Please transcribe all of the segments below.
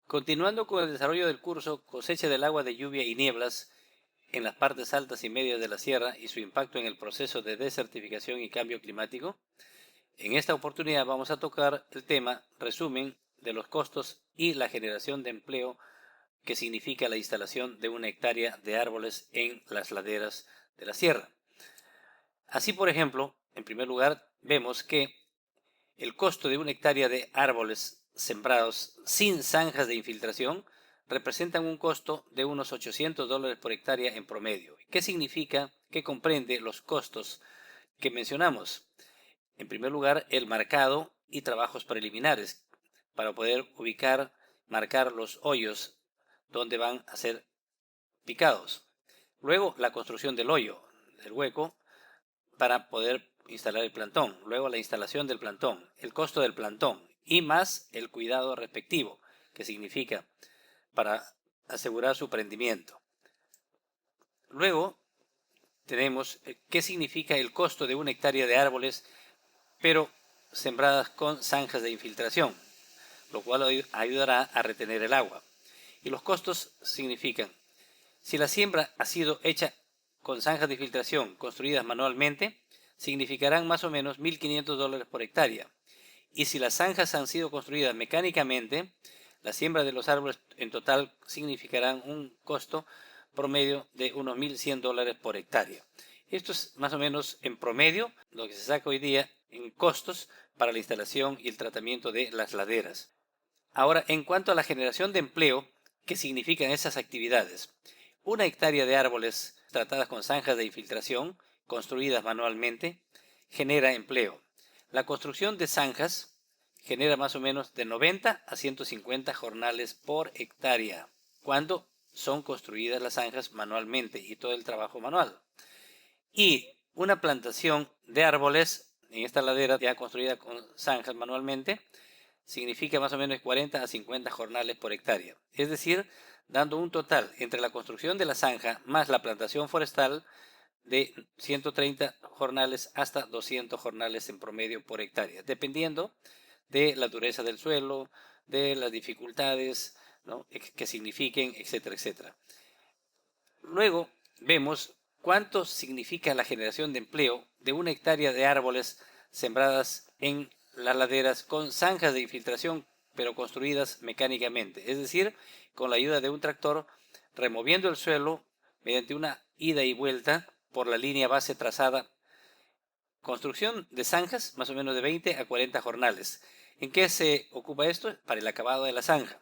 Continuando con el desarrollo del curso Cosecha del agua de lluvia y nieblas en las partes altas y medias de la sierra y su impacto en el proceso de desertificación y cambio climático, en esta oportunidad vamos a tocar el tema resumen de los costos y la generación de empleo que significa la instalación de una hectárea de árboles en las laderas de la sierra. Así, por ejemplo, en primer lugar, vemos que el costo de una hectárea de árboles sembrados sin zanjas de infiltración representan un costo de unos $800 por hectárea en promedio. ¿Qué significa? ¿Qué comprende los costos que mencionamos? En primer lugar, el marcado y trabajos preliminares para poder ubicar, marcar los hoyos donde van a ser picados. Luego, la construcción del hoyo, del hueco, para poder instalar el plantón. Luego la instalación del plantón, el costo del plantón y más el cuidado respectivo, que significa para asegurar su prendimiento. Luego tenemos qué significa el costo de una hectárea de árboles, pero sembradas con zanjas de infiltración, lo cual ayudará a retener el agua. Y los costos significan, si la siembra ha sido hecha con zanjas de filtración construidas manualmente, significarán más o menos $1.500 por hectárea. Y si las zanjas han sido construidas mecánicamente, la siembra de los árboles en total significarán un costo promedio de unos $1.100 por hectárea. Esto es más o menos en promedio lo que se saca hoy día en costos para la instalación y el tratamiento de las laderas. Ahora, en cuanto a la generación de empleo, ¿qué significan esas actividades? Una hectárea de árboles tratadas con zanjas de infiltración, construidas manualmente, genera empleo. La construcción de zanjas genera más o menos de 90 a 150 jornales por hectárea, cuando son construidas las zanjas manualmente y todo el trabajo manual. Y una plantación de árboles en esta ladera ya construida con zanjas manualmente, significa más o menos 40 a 50 jornales por hectárea. Es decir, dando un total entre la construcción de la zanja más la plantación forestal de 130 jornales hasta 200 jornales en promedio por hectárea, dependiendo de la dureza del suelo, de las dificultades, ¿no?, que signifiquen, etcétera, etcétera. Luego vemos cuánto significa la generación de empleo de una hectárea de árboles sembradas en las laderas con zanjas de infiltración, pero construidas mecánicamente, es decir, con la ayuda de un tractor removiendo el suelo mediante una ida y vuelta por la línea base trazada. Construcción de zanjas, más o menos de 20 a 40 jornales. ¿En qué se ocupa esto? Para el acabado de la zanja.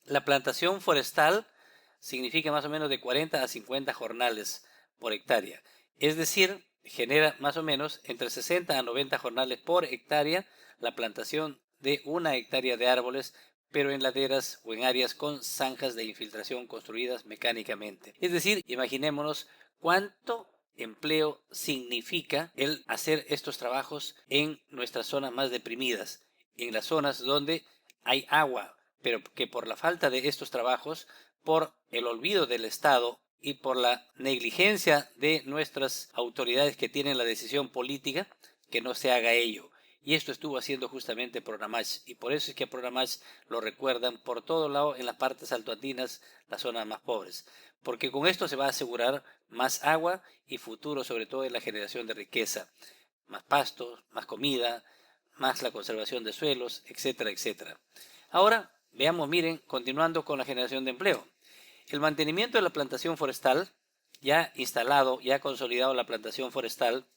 La plantación forestal significa más o menos de 40 a 50 jornales por hectárea. Es decir, genera más o menos entre 60 a 90 jornales por hectárea la plantación de una hectárea de árboles, pero en laderas o en áreas con zanjas de infiltración construidas mecánicamente. Es decir, imaginémonos cuánto empleo significa el hacer estos trabajos en nuestras zonas más deprimidas, en las zonas donde hay agua, pero que por la falta de estos trabajos, por el olvido del Estado y por la negligencia de nuestras autoridades que tienen la decisión política, que no se haga ello. Y esto estuvo haciendo justamente Pronamach, y por eso es que a Pronamach lo recuerdan por todo lado en las partes altoandinas, las zonas más pobres, porque con esto se va a asegurar más agua y futuro, sobre todo en la generación de riqueza, más pastos, más comida, más la conservación de suelos, etcétera, etcétera. Ahora, veamos, miren, continuando con la generación de empleo. El mantenimiento de la plantación forestal, ya instalado, ya consolidado la plantación forestal,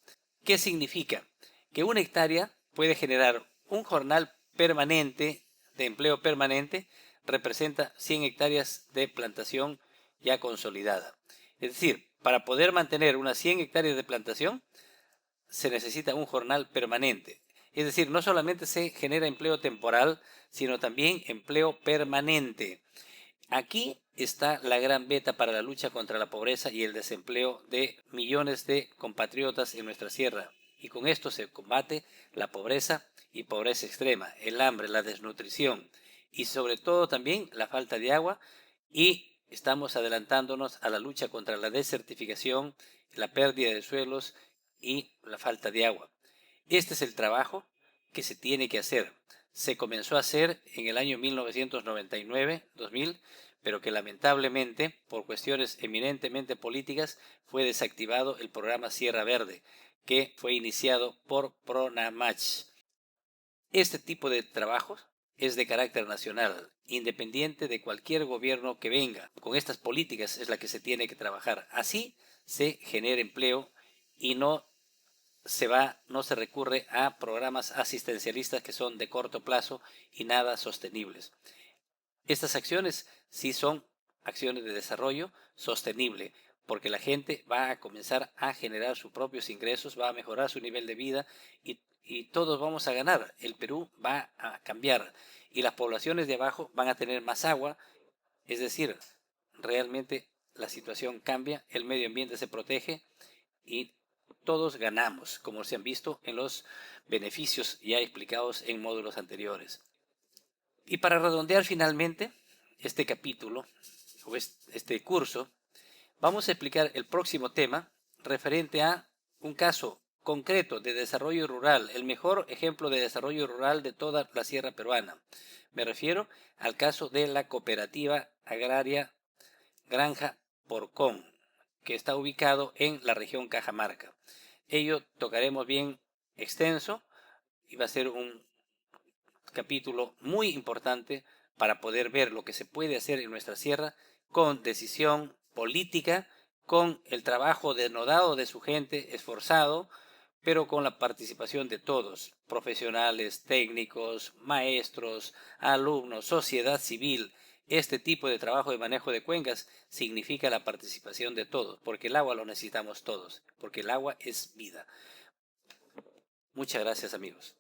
¿qué significa? Que una hectárea puede generar un jornal permanente, de empleo permanente, representa 100 hectáreas de plantación ya consolidada. Es decir, para poder mantener unas 100 hectáreas de plantación, se necesita un jornal permanente. Es decir, no solamente se genera empleo temporal, sino también empleo permanente. Aquí está la gran beta para la lucha contra la pobreza y el desempleo de millones de compatriotas en nuestra sierra. Y con esto se combate la pobreza y pobreza extrema, el hambre, la desnutrición y sobre todo también la falta de agua, y estamos adelantándonos a la lucha contra la desertificación, la pérdida de suelos y la falta de agua. Este es el trabajo que se tiene que hacer. se comenzó a hacer en el año 1999-2000, pero que lamentablemente, por cuestiones eminentemente políticas, fue desactivado el programa Sierra Verde, que fue iniciado por Pronamach. Este tipo de trabajos es de carácter nacional, independiente de cualquier gobierno que venga. Con estas políticas es la que se tiene que trabajar. Así se genera empleo y no se recurre a programas asistencialistas que son de corto plazo y nada sostenibles. Estas acciones sí son acciones de desarrollo sostenible, porque la gente va a comenzar a generar sus propios ingresos, va a mejorar su nivel de vida y todos vamos a ganar. El Perú va a cambiar y las poblaciones de abajo van a tener más agua, es decir, realmente la situación cambia, el medio ambiente se protege y todos ganamos, como se han visto en los beneficios ya explicados en módulos anteriores. Y para redondear finalmente este capítulo, o este curso, vamos a explicar el próximo tema referente a un caso concreto de desarrollo rural, el mejor ejemplo de desarrollo rural de toda la sierra peruana. Me refiero al caso de la cooperativa agraria Granja Porcón, que está ubicado en la región Cajamarca. Ello tocaremos bien extenso y va a ser un capítulo muy importante para poder ver lo que se puede hacer en nuestra sierra con decisión política, con el trabajo denodado de su gente, esforzado, pero con la participación de todos, profesionales, técnicos, maestros, alumnos, sociedad civil. Este tipo de trabajo de manejo de cuencas significa la participación de todos, porque el agua lo necesitamos todos, porque el agua es vida. Muchas gracias, amigos.